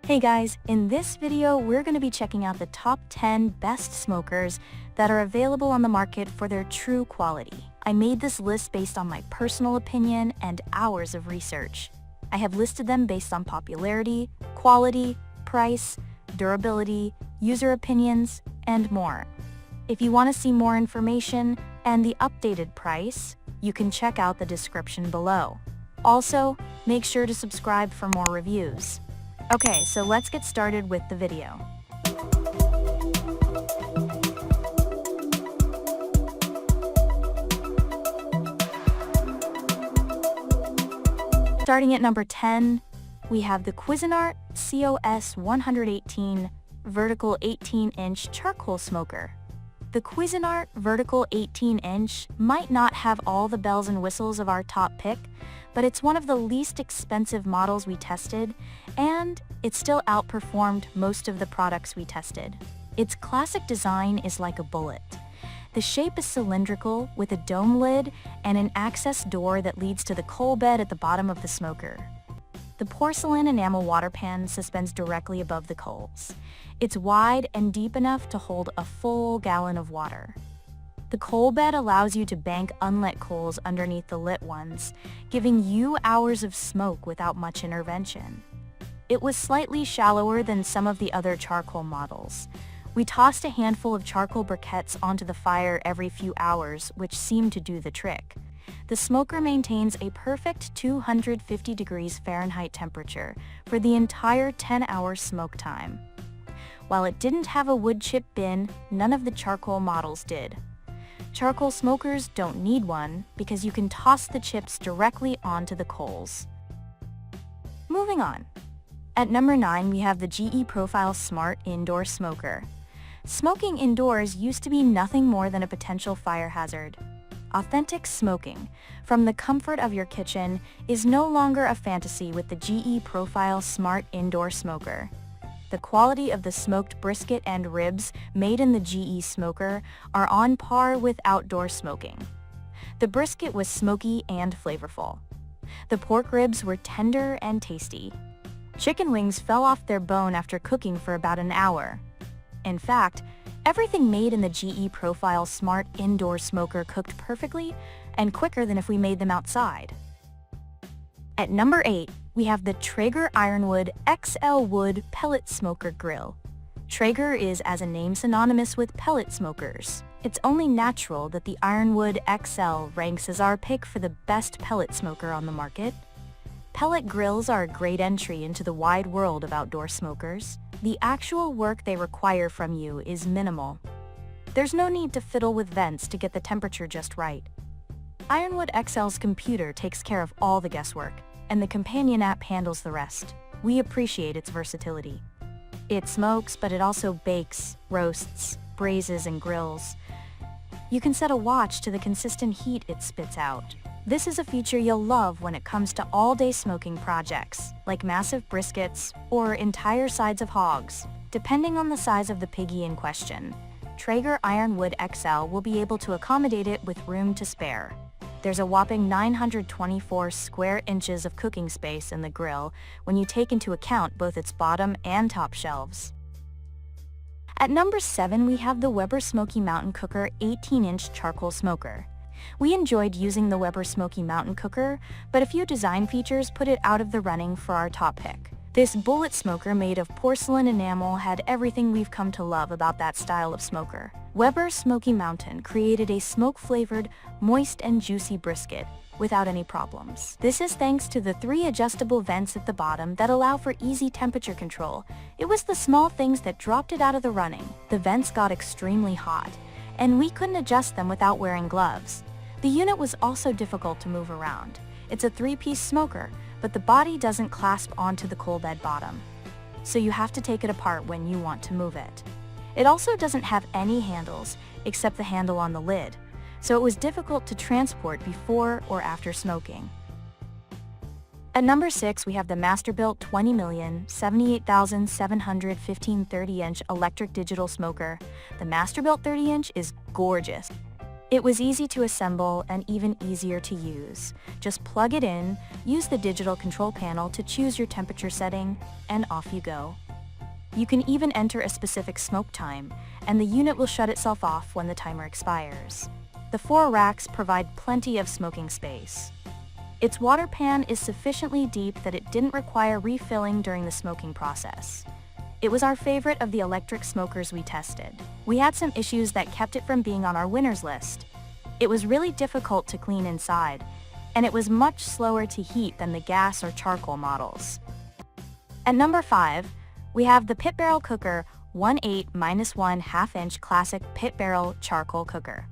Hey guys, in this video we're going to be checking out the top 10 best smokers that are available on the market for their true quality. I made this list based on my personal opinion and hours of research. I have listed them based on popularity, quality, price, durability, user opinions, and more. If you want to see more information and the updated price, you can check out the description below. Also, make sure to subscribe for more reviews. Okay, so let's get started with the video. Starting at number 10, we have the Cuisinart COS 118 Vertical 18-inch Charcoal Smoker. The Cuisinart Vertical 18-inch might not have all the bells and whistles of our top pick, but it's one of the least expensive models we tested, and it still outperformed most of the products we tested. Its classic design is like a bullet. The shape is cylindrical with a dome lid and an access door that leads to the coal bed at the bottom of the smoker. The porcelain enamel water pan suspends directly above the coals. It's wide and deep enough to hold a full gallon of water. The coal bed allows you to bank unlit coals underneath the lit ones, giving you hours of smoke without much intervention. It was slightly shallower than some of the other charcoal models. We tossed a handful of charcoal briquettes onto the fire every few hours, which seemed to do the trick. The smoker maintains a perfect 250 degrees Fahrenheit temperature for the entire 10-hour smoke time. While it didn't have a wood chip bin, none of the charcoal models did. Charcoal smokers don't need one because you can toss the chips directly onto the coals. Moving on. At number 9, we have the GE Profile Smart Indoor Smoker. Smoking indoors used to be nothing more than a potential fire hazard. Authentic smoking, from the comfort of your kitchen, is no longer a fantasy with the GE Profile Smart Indoor Smoker. The quality of the smoked brisket and ribs made in the GE smoker are on par with outdoor smoking. The brisket was smoky and flavorful. The pork ribs were tender and tasty. Chicken wings fell off their bone after cooking for about an hour. In fact, everything made in the GE Profile Smart Indoor Smoker cooked perfectly and quicker than if we made them outside. At number 8, we have the Traeger Ironwood XL Wood Pellet Smoker Grill. Traeger is as a name synonymous with pellet smokers. It's only natural that the Ironwood XL ranks as our pick for the best pellet smoker on the market. Pellet grills are a great entry into the wide world of outdoor smokers. The actual work they require from you is minimal. There's no need to fiddle with vents to get the temperature just right. Ironwood XL's computer takes care of all the guesswork, and the companion app handles the rest. We appreciate its versatility. It smokes, but it also bakes, roasts, braises, and grills. You can set a watch to the consistent heat it spits out. This is a feature you'll love when it comes to all-day smoking projects, like massive briskets or entire sides of hogs. Depending on the size of the piggy in question, Traeger Ironwood XL will be able to accommodate it with room to spare. There's a whopping 924 square inches of cooking space in the grill when you take into account both its bottom and top shelves. At number 7, we have the Weber Smoky Mountain Cooker 18-inch Charcoal Smoker. We enjoyed using the Weber Smoky Mountain Cooker, but a few design features put it out of the running for our top pick. This bullet smoker made of porcelain enamel had everything we've come to love about that style of smoker. Weber Smoky Mountain created a smoke-flavored, moist and juicy brisket without any problems. This is thanks to the 3 adjustable vents at the bottom that allow for easy temperature control. It was the small things that dropped it out of the running. The vents got extremely hot, and we couldn't adjust them without wearing gloves. The unit was also difficult to move around. It's a 3-piece smoker, but the body doesn't clasp onto the coal bed bottom, so you have to take it apart when you want to move it. It also doesn't have any handles, except the handle on the lid, so it was difficult to transport before or after smoking. At number 6, we have the Masterbuilt 20,078,715 30-inch electric digital smoker. The Masterbuilt 30-inch is gorgeous. It was easy to assemble and even easier to use. Just plug it in, use the digital control panel to choose your temperature setting, and off you go. You can even enter a specific smoke time, and the unit will shut itself off when the timer expires. The 4 racks provide plenty of smoking space. Its water pan is sufficiently deep that it didn't require refilling during the smoking process. It was our favorite of the electric smokers we tested. We had some issues that kept it from being on our winners list. It was really difficult to clean inside, and it was much slower to heat than the gas or charcoal models. At number 5, we have the Pit Barrel Cooker 1/8-1 1/2-inch Classic Pit Barrel Charcoal Cooker.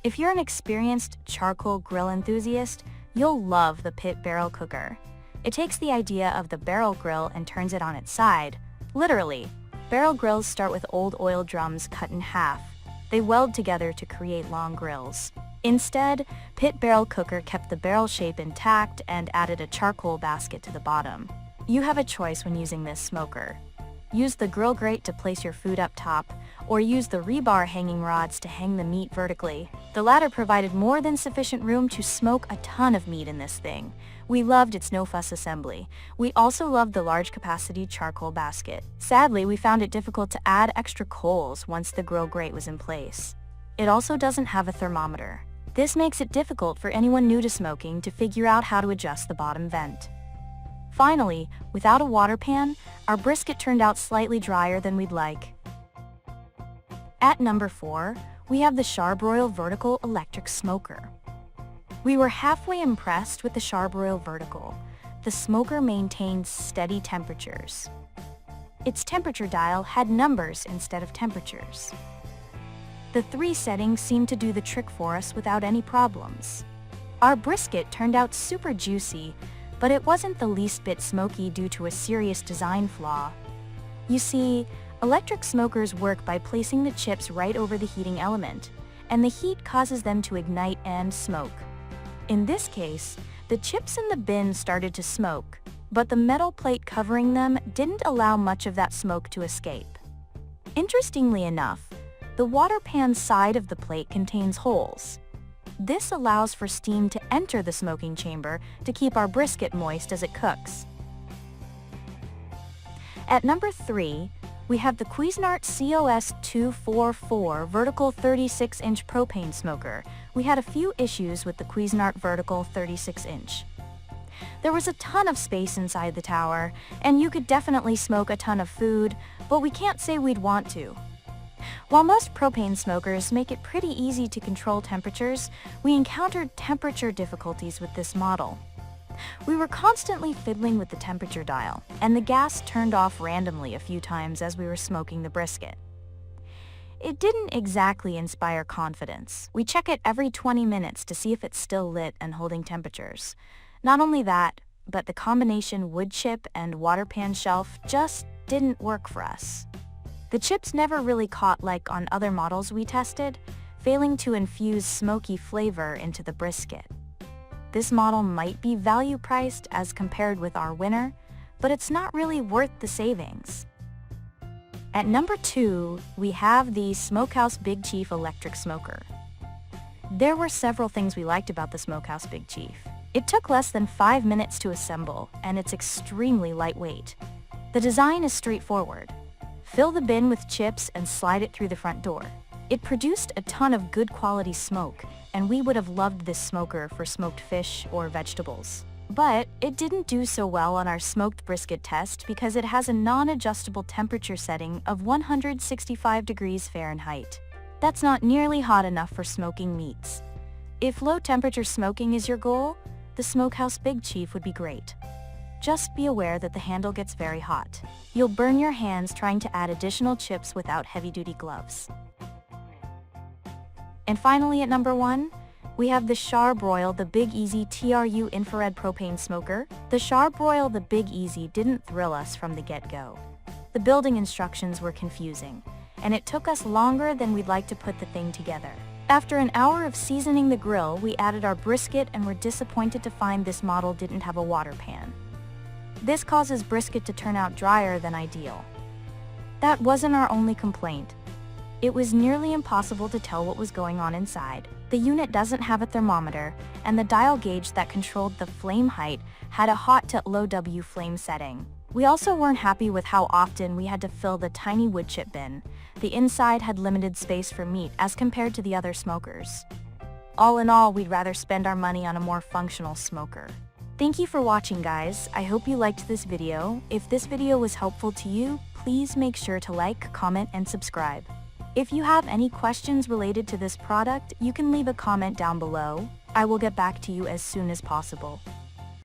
If you're an experienced charcoal grill enthusiast, you'll love the Pit Barrel Cooker. It takes the idea of the barrel grill and turns it on its side. Literally, barrel grills start with old oil drums cut in half. They weld together to create long grills. Instead, Pit Barrel Cooker kept the barrel shape intact and added a charcoal basket to the bottom. You have a choice when using this smoker. Use the grill grate to place your food up top, or use the rebar hanging rods to hang the meat vertically. The latter provided more than sufficient room to smoke a ton of meat in this thing. We loved its no-fuss assembly. We also loved the large capacity charcoal basket. Sadly, we found it difficult to add extra coals once the grill grate was in place. It also doesn't have a thermometer. This makes it difficult for anyone new to smoking to figure out how to adjust the bottom vent. Finally, without a water pan, our brisket turned out slightly drier than we'd like. At number 4, we have the Char-Broil Vertical Electric Smoker. We were halfway impressed with the Char-Broil Vertical. The smoker maintained steady temperatures. Its temperature dial had numbers instead of temperatures. The 3 settings seemed to do the trick for us without any problems. Our brisket turned out super juicy, but it wasn't the least bit smoky due to a serious design flaw. You see, electric smokers work by placing the chips right over the heating element, and the heat causes them to ignite and smoke. In this case, the chips in the bin started to smoke, but the metal plate covering them didn't allow much of that smoke to escape. Interestingly enough, the water pan side of the plate contains holes. This allows for steam to enter the smoking chamber to keep our brisket moist as it cooks. At number 3, we have the Cuisinart COS 244 Vertical 36-inch Propane Smoker. We had a few issues with the Cuisinart Vertical 36-inch. There was a ton of space inside the tower, and you could definitely smoke a ton of food, but we can't say we'd want to. While most propane smokers make it pretty easy to control temperatures, we encountered temperature difficulties with this model. We were constantly fiddling with the temperature dial, and the gas turned off randomly a few times as we were smoking the brisket. It didn't exactly inspire confidence. We check it every 20 minutes to see if it's still lit and holding temperatures. Not only that, but the combination wood chip and water pan shelf just didn't work for us. The chips never really caught like on other models we tested, failing to infuse smoky flavor into the brisket. This model might be value priced as compared with our winner, but it's not really worth the savings. At number 2, we have the Smokehouse Big Chief Electric Smoker. There were several things we liked about the Smokehouse Big Chief. It took less than 5 minutes to assemble, and it's extremely lightweight. The design is straightforward. Fill the bin with chips and slide it through the front door. It produced a ton of good quality smoke, and we would have loved this smoker for smoked fish or vegetables. But it didn't do so well on our smoked brisket test because it has a non-adjustable temperature setting of 165 degrees Fahrenheit. That's not nearly hot enough for smoking meats. If low temperature smoking is your goal, the Smokehouse Big Chief would be great. Just be aware that the handle gets very hot. You'll burn your hands trying to add additional chips without heavy-duty gloves. And finally at number 1, we have the Char-Broil the Big Easy TRU-Infrared Propane Smoker. The Char-Broil the Big Easy didn't thrill us from the get-go. The building instructions were confusing, and it took us longer than we'd like to put the thing together. After an hour of seasoning the grill, we added our brisket and were disappointed to find this model didn't have a water pan. This causes brisket to turn out drier than ideal. That wasn't our only complaint. It was nearly impossible to tell what was going on inside. The unit doesn't have a thermometer, and the dial gauge that controlled the flame height had a hot to low W flame setting. We also weren't happy with how often we had to fill the tiny wood chip bin. The inside had limited space for meat as compared to the other smokers. All in all, we'd rather spend our money on a more functional smoker. Thank you for watching, guys. I hope you liked this video. If this video was helpful to you, please make sure to like, comment, and subscribe. If you have any questions related to this product, you can leave a comment down below. I will get back to you as soon as possible.